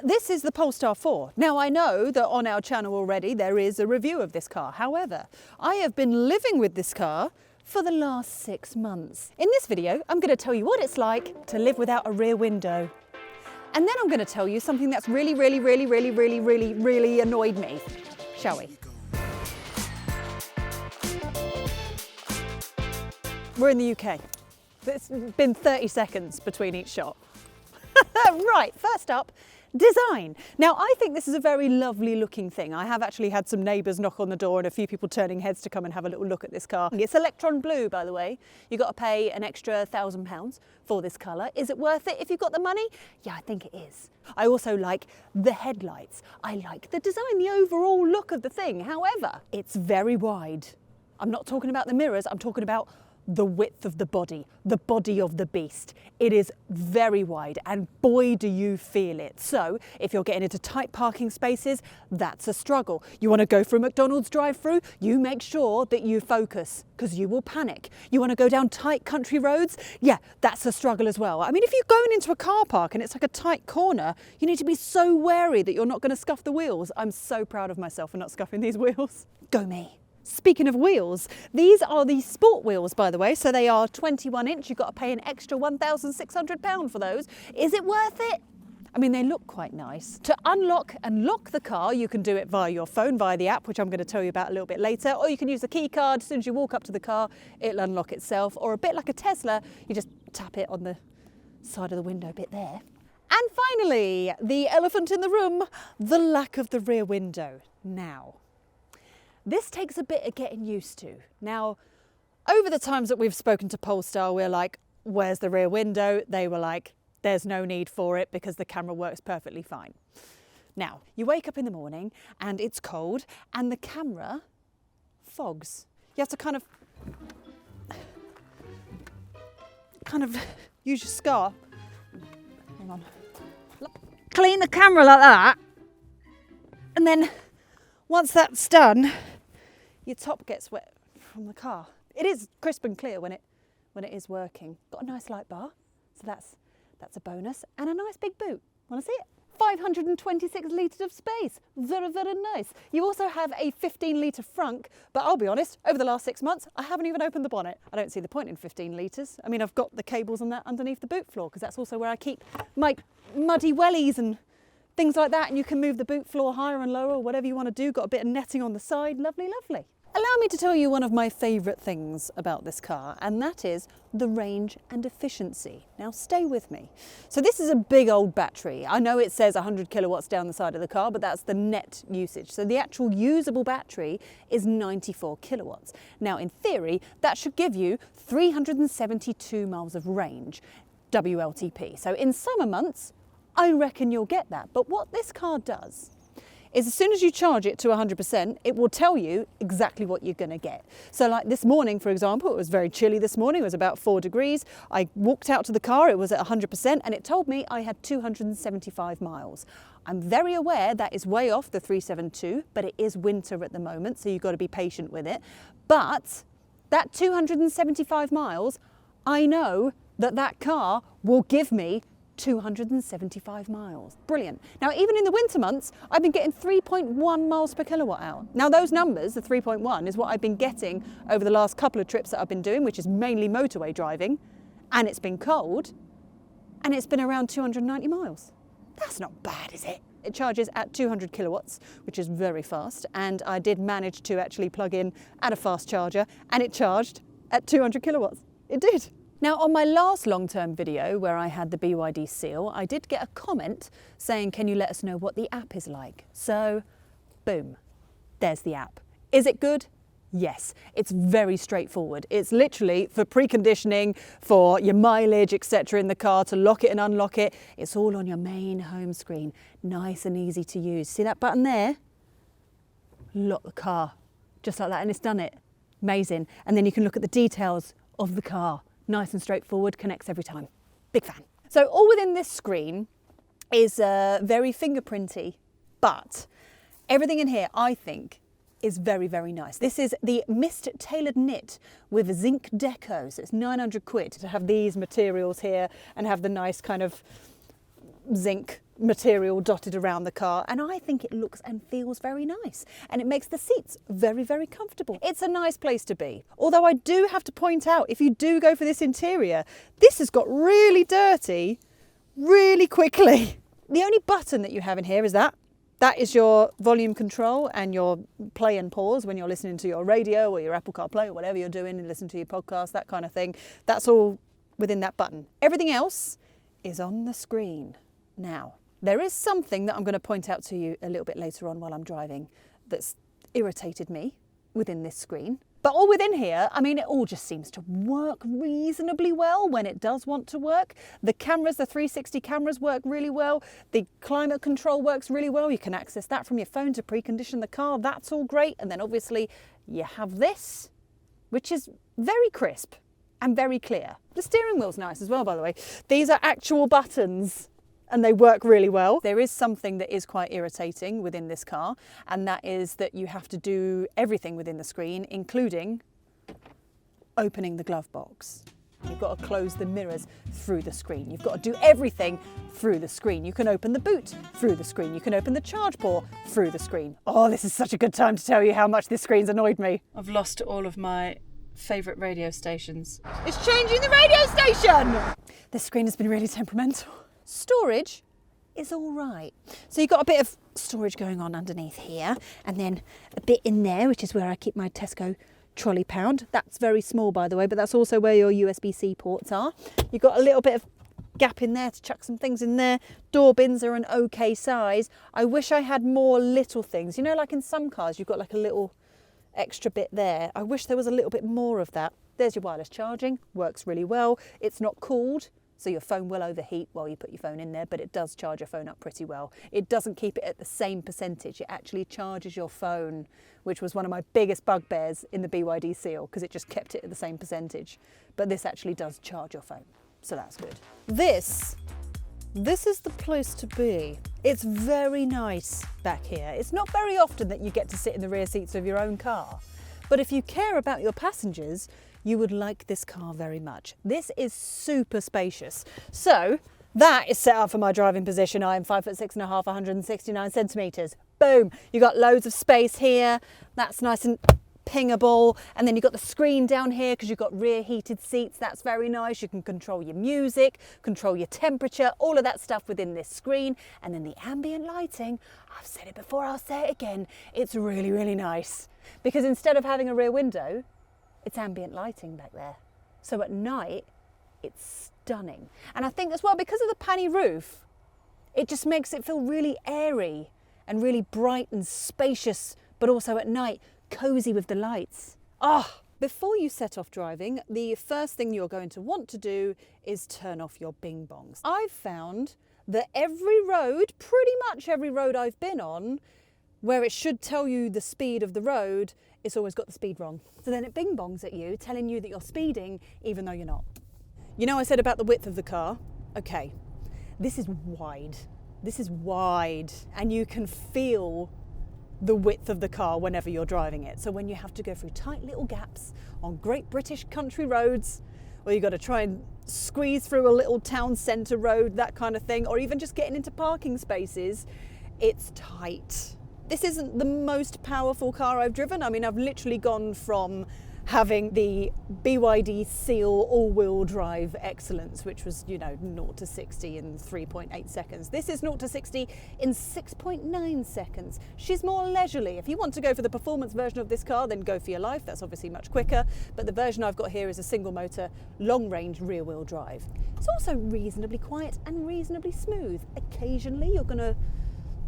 This is the Polestar 4. Now I know that on our channel already there is a review of this car. However, I have been living with this car for the last 6 months. In this video, I'm going to tell you what it's like to live without a rear window. And then I'm going to tell you something that's really annoyed me. Shall we? We're in the UK. It's been 30 seconds between each shot. Right, first up, design. Now, I think this is a very lovely looking thing. I have actually had some neighbours knock on the door and a few people turning heads to come and have a little look at this car. It's electron blue, by the way. You've got to pay an extra £1,000 for this colour. Is it worth it if you've got the money? Yeah, I think it is. I also like the headlights. I like the design, the overall look of the thing. However, it's very wide. I'm not talking about the mirrors, I'm talking about the width of the body of the beast. It is very wide and boy do you feel it. So if you're getting into tight parking spaces, that's a struggle. You want to go through McDonald's drive-through, you make sure that you focus because you will panic. You want to go down tight country roads, yeah, that's a struggle as well. I mean, if you're going into a car park and it's like a tight corner, you need to be so wary that you're not going to scuff the wheels. I'm so proud of myself for not scuffing these wheels. Go me. Speaking of wheels, these are the sport wheels, by the way, so they are 21 inch. You've got to pay an extra £1,600 for those. Is it worth it? I mean, they look quite nice. To unlock and lock the car, you can do it via your phone, via the app, which I'm going to tell you about a little bit later, or you can use the key card. As soon as you walk up to the car, it'll unlock itself, or a bit like a Tesla, you just tap it on the side of the window bit there. And finally, the elephant in the room, the lack of the rear window. Now, this takes a bit of getting used to. Now, over the times that we've spoken to Polestar, we're like, where's the rear window? They were like, there's no need for it because the camera works perfectly fine. Now, you wake up in the morning and it's cold and the camera fogs. You have to kind of use your scarf. Hang on. Clean the camera like that. And then once that's done, your top gets wet from the car. It is crisp and clear when it is working. Got a nice light bar, so that's a bonus, and a nice big boot. Want to see it? 526 litres of space. Very nice. You also have a 15 litre Frunk, but I'll be honest, over the last 6 months, I haven't even opened the bonnet. I don't see the point in 15 litres. I mean, I've got the cables and that underneath the boot floor, because that's also where I keep my muddy wellies and things like that, and you can move the boot floor higher and lower, or whatever you want to do. Got a bit of netting on the side. Lovely, lovely. Allow me to tell you one of my favourite things about this car, and that is the range and efficiency. Now stay with me. So this is a big old battery. I know it says 100 kilowatts down the side of the car, but that's the net usage. So the actual usable battery is 94 kilowatts. Now in theory, that should give you 372 miles of range, WLTP. So in summer months, I reckon you'll get that. But what this car does is as soon as you charge it to 100%, it will tell you exactly what you're going to get. So like this morning, for example, it was very chilly this morning, it was about 4 degrees. I walked out to the car, it was at 100%, and it told me I had 275 miles. I'm very aware that is way off the 372, but it is winter at the moment, so you've got to be patient with it. But that 275 miles, I know that that car will give me 275 miles. Brilliant. Now, even in the winter months, I've been getting 3.1 miles per kilowatt hour. Now, those numbers, the 3.1, is what I've been getting over the last couple of trips that I've been doing, which is mainly motorway driving, and it's been cold, and it's been around 290 miles. That's not bad, is it? It charges at 200 kilowatts, which is very fast, and I did manage to actually plug in at a fast charger, and it charged at 200 kilowatts. It did. Now, on my last long-term video where I had the BYD seal, I did get a comment saying, can you let us know what the app is like? So, boom, there's the app. Is it good? Yes, it's very straightforward. It's literally for preconditioning, for your mileage, etc. in the car, to lock it and unlock it. It's all on your main home screen. Nice and easy to use. See that button there? Lock the car, just like that, and it's done it. Amazing. And then you can look at the details of the car. Nice and straightforward, connects every time. Big fan. So all within this screen is very fingerprinty, but everything in here, I think, is very nice. This is the Mist Tailored Knit with zinc deco, so it's 900 quid to have these materials here and have the nice kind of zinc material dotted around the car, and I think it looks and feels very nice, and it makes the seats very, very comfortable. It's a nice place to be. Although I do have to point out, if you do go for this interior, this has got really dirty really quickly. The only button that you have in here is that. That is your volume control and your play and pause when you're listening to your radio or your Apple CarPlay or whatever you're doing and listen to your podcast, that kind of thing. That's all within that button. Everything else is on the screen. Now, there is something that I'm going to point out to you a little bit later on while I'm driving that's irritated me within this screen. But all within here, I mean, it all just seems to work reasonably well when it does want to work. The cameras, the 360 cameras work really well. The climate control works really well. You can access that from your phone to precondition the car. That's all great. And then obviously you have this, which is very crisp and very clear. The steering wheel's nice as well, by the way. These are actual buttons, and they work really well. There is something that is quite irritating within this car, and that is that you have to do everything within the screen, including opening the glove box. You've got to close the mirrors through the screen. You've got to do everything through the screen. You can open the boot through the screen. You can open the charge port through the screen. Oh, this is such a good time to tell you how much this screen's annoyed me. I've lost all of my favourite radio stations. It's changing the radio station! This screen has been really temperamental. Storage is all right. So you've got a bit of storage going on underneath here, and then a bit in there, which is where I keep my Tesco trolley pound. That's very small, by the way, but that's also where your USB-C ports are. You've got a little bit of gap in there to chuck some things in there. Door bins are an okay size. I wish I had more little things. You know, like in some cars, you've got like a little extra bit there. I wish there was a little bit more of that. There's your wireless charging, works really well. It's not cooled, so your phone will overheat while you put your phone in there, but it does charge your phone up pretty well. It doesn't keep it at the same percentage. It actually charges your phone, which was one of my biggest bugbears in the BYD Seal, because it just kept it at the same percentage. But this actually does charge your phone, so that's good. This is the place to be. It's very nice back here. It's not very often that you get to sit in the rear seats of your own car, but if you care about your passengers, you would like this car very much. This is super spacious. So that is set up for my driving position. I am 5'6.5", 169 centimetres. Boom, you got loads of space here. That's nice and pingable. And then you've got the screen down here because you've got rear heated seats. That's very nice. You can control your music, control your temperature, all of that stuff within this screen. And then the ambient lighting, I've said it before, I'll say it again. It's really, really nice. Because instead of having a rear window, it's ambient lighting back there. So at night, it's stunning. And I think as well, because of the panny roof, it just makes it feel really airy and really bright and spacious, but also at night, cozy with the lights. Ah! Before you set off driving, the first thing you're going to want to do is turn off your bing bongs. I've found that every road, pretty much every road I've been on, where it should tell you the speed of the road, it's always got the speed wrong. So then it bing bongs at you, telling you that you're speeding, even though you're not. You know I said about the width of the car? Okay, this is wide. This is wide, and you can feel the width of the car whenever you're driving it. So when you have to go through tight little gaps on great British country roads, or you've got to try and squeeze through a little town centre road, that kind of thing, or even just getting into parking spaces, it's tight. This isn't the most powerful car I've driven. I mean, I've literally gone from having the BYD Seal all-wheel drive excellence, which was, 0 to 60 in 3.8 seconds. This is 0 to 60 in 6.9 seconds. She's more leisurely. If you want to go for the performance version of this car, then go for your life. That's obviously much quicker. But the version I've got here is a single motor, long-range rear-wheel drive. It's also reasonably quiet and reasonably smooth. Occasionally, you're going to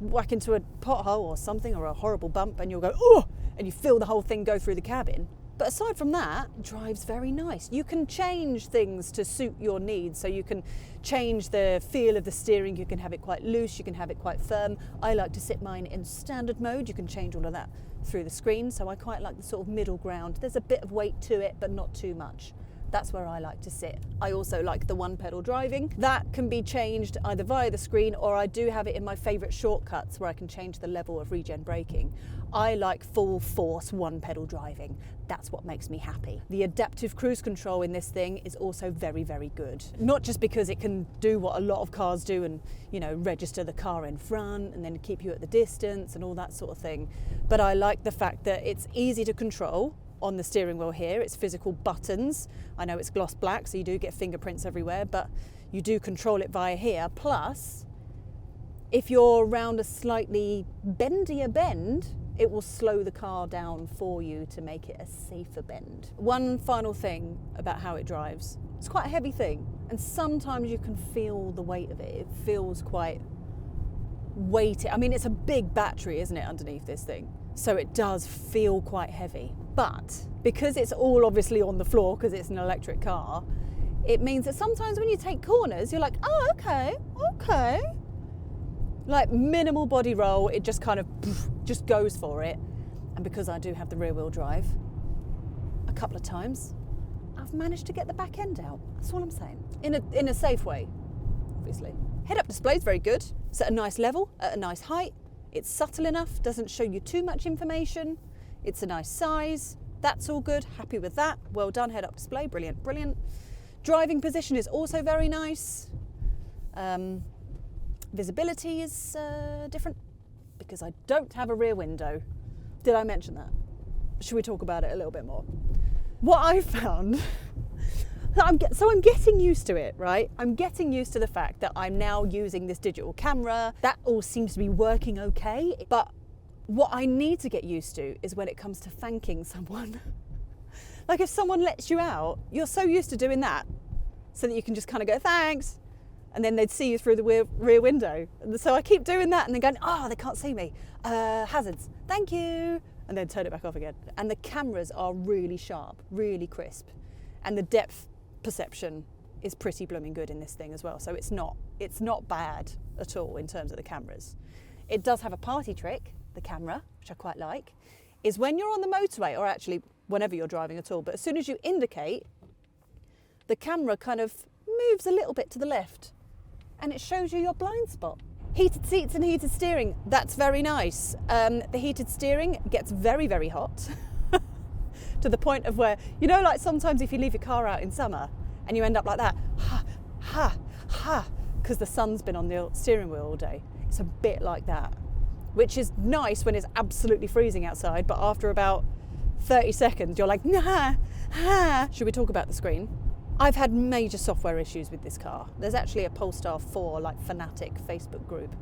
whack into a pothole or something, or a horrible bump, and you'll go, oh, and you feel the whole thing go through the cabin. But aside from that, drives very nice. You can change things to suit your needs. So you can change the feel of the steering. You can have it quite loose. You can have it quite firm. I like to sit mine in standard mode. You can change all of that through the screen. So I quite like the sort of middle ground. There's a bit of weight to it, but not too much. That's where I like to sit. I also like the one pedal driving. That can be changed either via the screen, or I do have it in my favourite shortcuts where I can change the level of regen braking. I like full force one pedal driving. That's what makes me happy. The adaptive cruise control in this thing is also very, very good. Not just because it can do what a lot of cars do and, you know, register the car in front and then keep you at the distance and all that sort of thing, but I like the fact that it's easy to control. On the steering wheel here, it's physical buttons. I know it's gloss black, so you do get fingerprints everywhere, but you do control it via here. Plus, if you're around a slightly bendier bend, it will slow the car down for you to make it a safer bend. One final thing about how it drives. It's quite a heavy thing, and sometimes you can feel the weight of it. It feels quite weighty. I mean, it's a big battery, isn't it, underneath this thing? So it does feel quite heavy. But because it's all obviously on the floor because it's an electric car, it means that sometimes when you take corners, you're like, oh, okay. Like minimal body roll, it just kind of just goes for it. And because I do have the rear wheel drive, a couple of times, I've managed to get the back end out. That's all I'm saying. In a safe way, obviously. Head-up display is very good. It's at a nice level, at a nice height. It's subtle enough, doesn't show you too much information. It's a nice size. That's all good. Happy with that. Well done, head-up display. Brilliant, brilliant. Driving position is also very nice. Visibility is different because I don't have a rear window. Did I mention that? Should we talk about it a little bit more? What I found, I'm getting used to it, right? I'm getting used to the fact that I'm now using this digital camera. That all seems to be working okay, but what I need to get used to is when it comes to thanking someone. Like if someone lets you out, you're so used to doing that so that you can just kind of go, thanks. And then they'd see you through the rear window. And so I keep doing that and then going, oh, they can't see me. Hazards, thank you. And then turn it back off again. And the cameras are really sharp, really crisp. And the depth perception is pretty blooming good in this thing as well. So it's not bad at all in terms of the cameras. It does have a party trick, the camera, which I quite like, is when you're on the motorway, or actually whenever you're driving at all, but as soon as you indicate, the camera kind of moves a little bit to the left and it shows you your blind spot. Heated seats and heated steering, that's very nice. The heated steering gets very, very hot to the point of where, you know, like sometimes if you leave your car out in summer and you end up like that, because the sun's been on the steering wheel all day. It's a bit like that, which is nice when it's absolutely freezing outside, but after about 30 seconds, you're like, nah. Should we talk about the screen? I've had major software issues with this car. There's actually a Polestar 4 like fanatic Facebook group,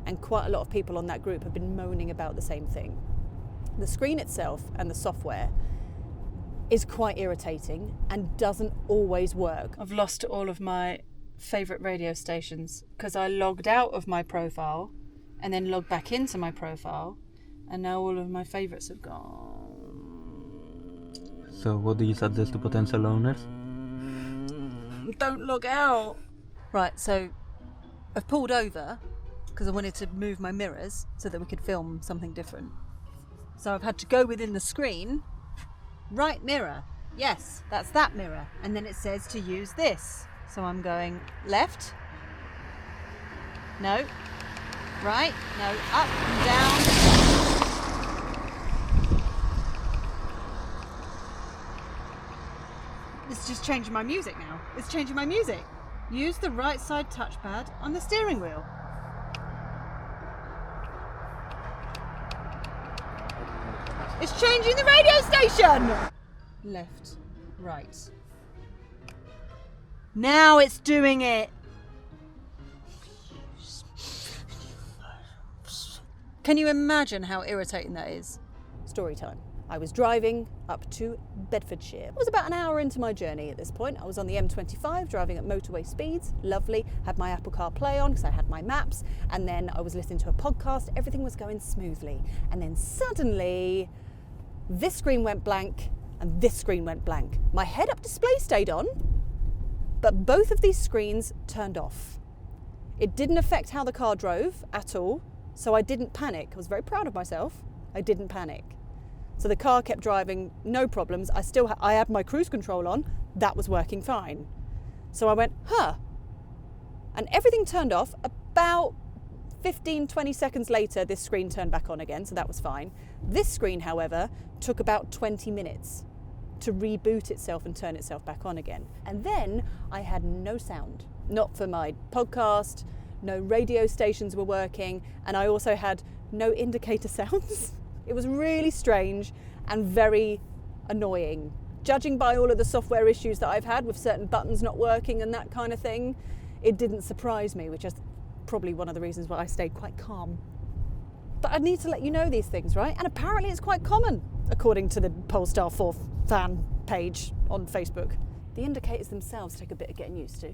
and quite a lot of people on that group have been moaning about the same thing. The screen itself and the software is quite irritating and doesn't always work. I've lost all of my favourite radio stations because I logged out of my profile and then logged back into my profile, and now all of my favourites have gone. So what do you suggest to potential owners? Don't log out. Right, so I've pulled over because I wanted to move my mirrors so that we could film something different. So I've had to go within the screen. Right mirror. Yes, that's that mirror. And then it says to use this. So I'm going left. No. Right. No. Up and down. It's just changing my music now. It's changing my music. Use the right side touchpad on the steering wheel. It's changing the radio station! Left, right. Now it's doing it! Can you imagine how irritating that is? Story time. I was driving up to Bedfordshire. It was about an hour into my journey at this point. I was on the M25 driving at motorway speeds, lovely, had my Apple CarPlay on because I had my maps, and then I was listening to a podcast. Everything was going smoothly. And then suddenly, this screen went blank and this screen went blank. My head-up display stayed on, but both of these screens turned off. It didn't affect how the car drove at all, so I didn't panic. I was very proud of myself. I didn't panic. So the car kept driving, no problems. I had my cruise control on. that was working fine. So I went, huh. And everything turned off. About 15, 20 seconds later, this screen turned back on again, so that was fine. This screen, however, took about 20 minutes to reboot itself and turn itself back on again. And then I had no sound, not for my podcast, no radio stations were working, and I also had no indicator sounds. It was really strange and very annoying. Judging by all of the software issues that I've had with certain buttons not working and that kind of thing, it didn't surprise me, which is probably one of the reasons why I stayed quite calm. But I need to let you know these things, right? And apparently it's quite common, according to the Polestar 4 fan page on Facebook. The indicators themselves take a bit of getting used to,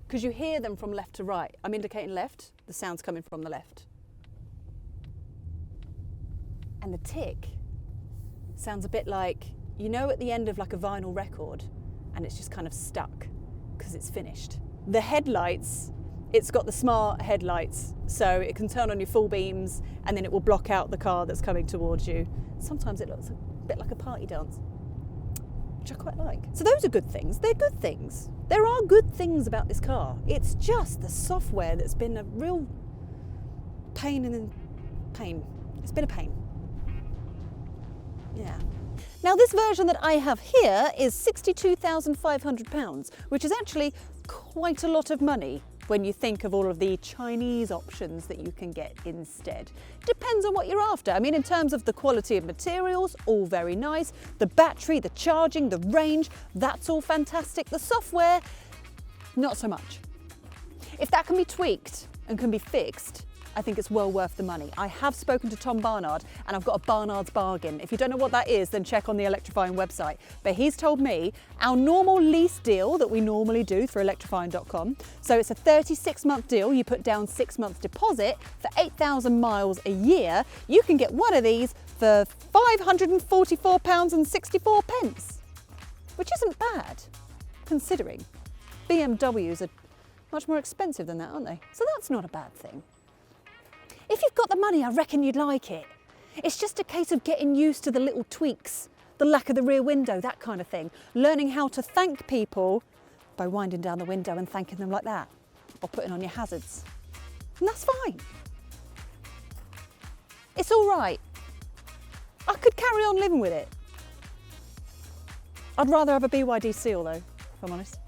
because you hear them from left to right. I'm indicating left, the sound's coming from the left. And the tick sounds a bit like, you know, at the end of like a vinyl record, and it's just kind of stuck because it's finished. The headlights, it's got the smart headlights, so it can turn on your full beams and then it will block out the car that's coming towards you. Sometimes it looks a bit like a party dance, which I quite like. So those are good things. They're good things. There are good things about this car. It's just the software that's been a real pain in the pain. It's been a pain. Yeah. Now this version that I have here is £62,500, which is actually quite a lot of money when you think of all of the Chinese options that you can get instead. Depends on what you're after. I mean, in terms of the quality of materials, all very nice. The battery, the charging, the range, that's all fantastic. The software, not so much. If that can be tweaked and can be fixed, I think it's well worth the money. I have spoken to Tom Barnard and I've got a Barnard's bargain. If you don't know what that is, then check on the Electrifying website. But he's told me our normal lease deal that we normally do through electrifying.com. So it's a 36-month deal. You put down 6 months deposit for 8,000 miles a year. You can get one of these for £544.64, which isn't bad, considering BMWs are much more expensive than that, aren't they? So that's not a bad thing. If you've got the money, I reckon you'd like it. It's just a case of getting used to the little tweaks, the lack of the rear window, that kind of thing. Learning how to thank people by winding down the window and thanking them like that, or putting on your hazards. And that's fine. It's all right. I could carry on living with it. I'd rather have a BYD Seal though, if I'm honest.